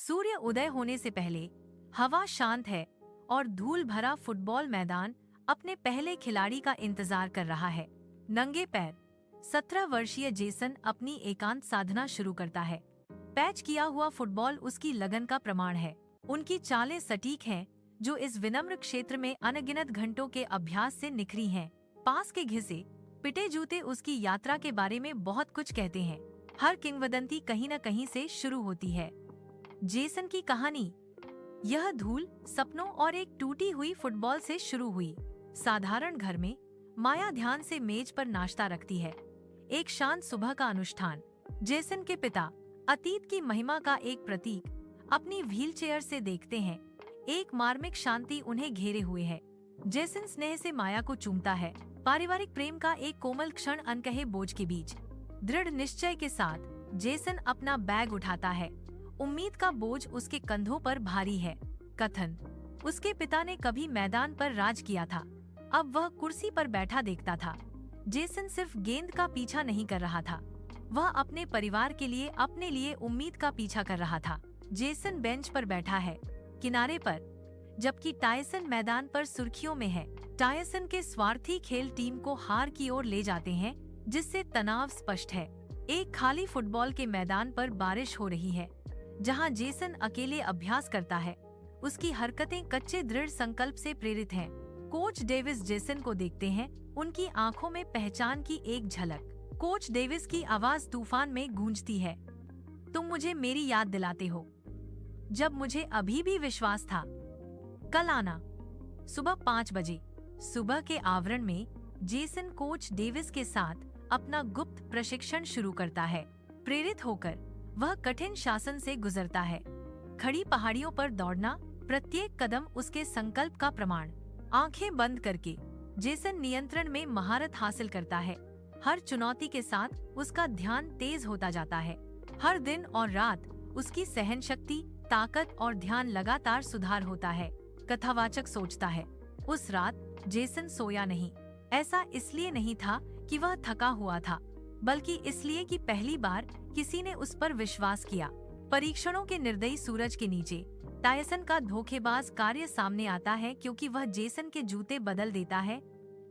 सूर्य उदय होने से पहले हवा शांत है और धूल भरा फुटबॉल मैदान अपने पहले खिलाड़ी का इंतजार कर रहा है। नंगे पैर 17 वर्षीय जेसन अपनी एकांत साधना शुरू करता है। पैच किया हुआ फुटबॉल उसकी लगन का प्रमाण है। उनकी चालें सटीक हैं, जो इस विनम्र क्षेत्र में अनगिनत घंटों के अभ्यास से निखरी हैं। पास के घिसे पिटे जूते उसकी यात्रा के बारे में बहुत कुछ कहते हैं। हर किंवदंती कहीं न कहीं से शुरू होती है। जेसन की कहानी यह धूल, सपनों और एक टूटी हुई फुटबॉल से शुरू हुई। साधारण घर में माया ध्यान से मेज पर नाश्ता रखती है। एक शांत सुबह का अनुष्ठान। जेसन के पिता, अतीत की महिमा का एक प्रतीक, अपनी व्हीलचेयर से देखते हैं। एक मार्मिक शांति उन्हें घेरे हुए है। जेसन स्नेह से माया को चूमता है। पारिवारिक प्रेम का एक कोमल क्षण अनकहे बोझ के बीच। दृढ़ निश्चय के साथ जेसन अपना बैग उठाता है। उम्मीद का बोझ उसके कंधों पर भारी है। कथन, उसके पिता ने कभी मैदान पर राज किया था, अब वह कुर्सी पर बैठा देखता था। जेसन सिर्फ गेंद का पीछा नहीं कर रहा था, वह अपने परिवार के लिए, अपने लिए उम्मीद का पीछा कर रहा था। जेसन बेंच पर बैठा है, किनारे पर, जबकि टायसन मैदान पर सुर्खियों में है। टायसन के स्वार्थी खेल टीम को हार की ओर ले जाते हैं, जिससे तनाव स्पष्ट है। एक खाली फुटबॉल के मैदान पर बारिश हो रही है, जहां जेसन अकेले अभ्यास करता है। उसकी हरकतें कच्चे दृढ़ संकल्प से प्रेरित हैं। कोच डेविस जेसन को देखते हैं, उनकी आंखों में पहचान की एक झलक। कोच डेविस की आवाज तूफान में गूंजती है, तुम मुझे मेरी याद दिलाते हो, जब मुझे अभी भी विश्वास था। कल आना। सुबह 5 बजे। सुबह के आवरण में जेसन कोच डेविस के साथ अपना गुप्त प्रशिक्षण शुरू करता है। प्रेरित होकर वह कठिन शासन से गुजरता है। खड़ी पहाड़ियों पर दौड़ना, प्रत्येक कदम उसके संकल्प का प्रमाण। आंखें बंद करके जेसन नियंत्रण में महारत हासिल करता है। हर चुनौती के साथ उसका ध्यान तेज होता जाता है। हर दिन और रात उसकी सहन शक्ति, ताकत और ध्यान लगातार सुधार होता है। कथावाचक सोचता है, उस रात जेसन सोया नहीं। ऐसा इसलिए नहीं था कि वह थका हुआ था, बल्कि इसलिए कि पहली बार किसी ने उस पर विश्वास किया। परीक्षणों के निर्दयी सूरज के नीचे टायसन का धोखेबाज कार्य सामने आता है, क्योंकि वह जेसन के जूते बदल देता है,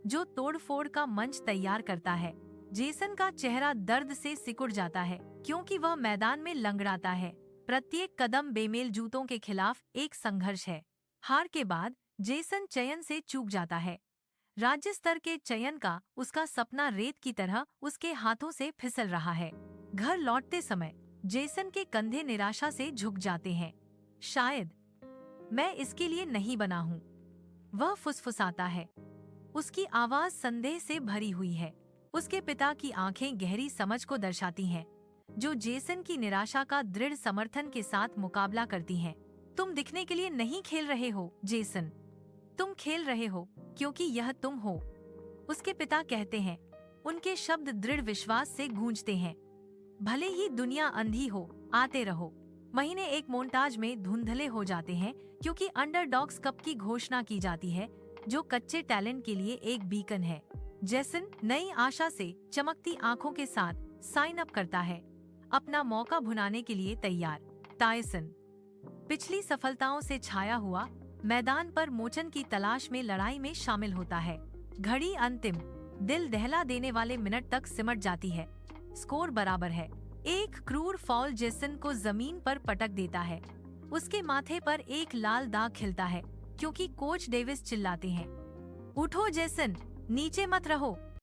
जो तोड़फोड़ का मंच तैयार करता है। जेसन का चेहरा दर्द से सिकुड़ जाता है, क्योंकि वह मैदान में लंगड़ाता है। प्रत्येक कदम बेमेल जूतों के खिलाफ एक संघर्ष है। हार के बाद जेसन चयन से चूक जाता है। राज्य स्तर के चयन का उसका सपना रेत की तरह उसके हाथों से फिसल रहा है। घर लौटते समय जेसन के कंधे निराशा से झुक जाते हैं। शायद मैं इसके लिए नहीं बना हूँ, वह फुसफुसाता है। उसकी आवाज संदेह से भरी हुई है। उसके पिता की आंखें गहरी समझ को दर्शाती हैं, जो जेसन की निराशा का दृढ़ समर्थन के साथ मुकाबला करती हैं। तुम दिखने के लिए नहीं खेल रहे हो जेसन, तुम खेल रहे हो क्योंकि यह तुम हो, उसके पिता कहते हैं। उनके शब्द दृढ़ विश्वास से गूंजते हैं। भले ही दुनिया अंधी हो, आते रहो। महीने एक मोन्टाज में धुंधले हो जाते हैं, क्योंकि अंडरडॉग्स कप की घोषणा की जाती है, जो कच्चे टैलेंट के लिए एक बीकन है। जेसन नई आशा से चमकती आंखों के साथ साइन अप करता है, अपना मौका भुनाने के लिए तैयार। टायसन पिछली सफलताओं से छाया हुआ मैदान पर मोचन की तलाश में लड़ाई में शामिल होता है। घड़ी अंतिम, दिल दहला देने वाले मिनट तक सिमट जाती है। स्कोर बराबर है। एक क्रूर फॉल जेसन को जमीन पर पटक देता है। उसके माथे पर एक लाल दाग खिलता है, क्योंकि कोच डेविस चिल्लाते हैं, उठो जेसन, नीचे मत रहो।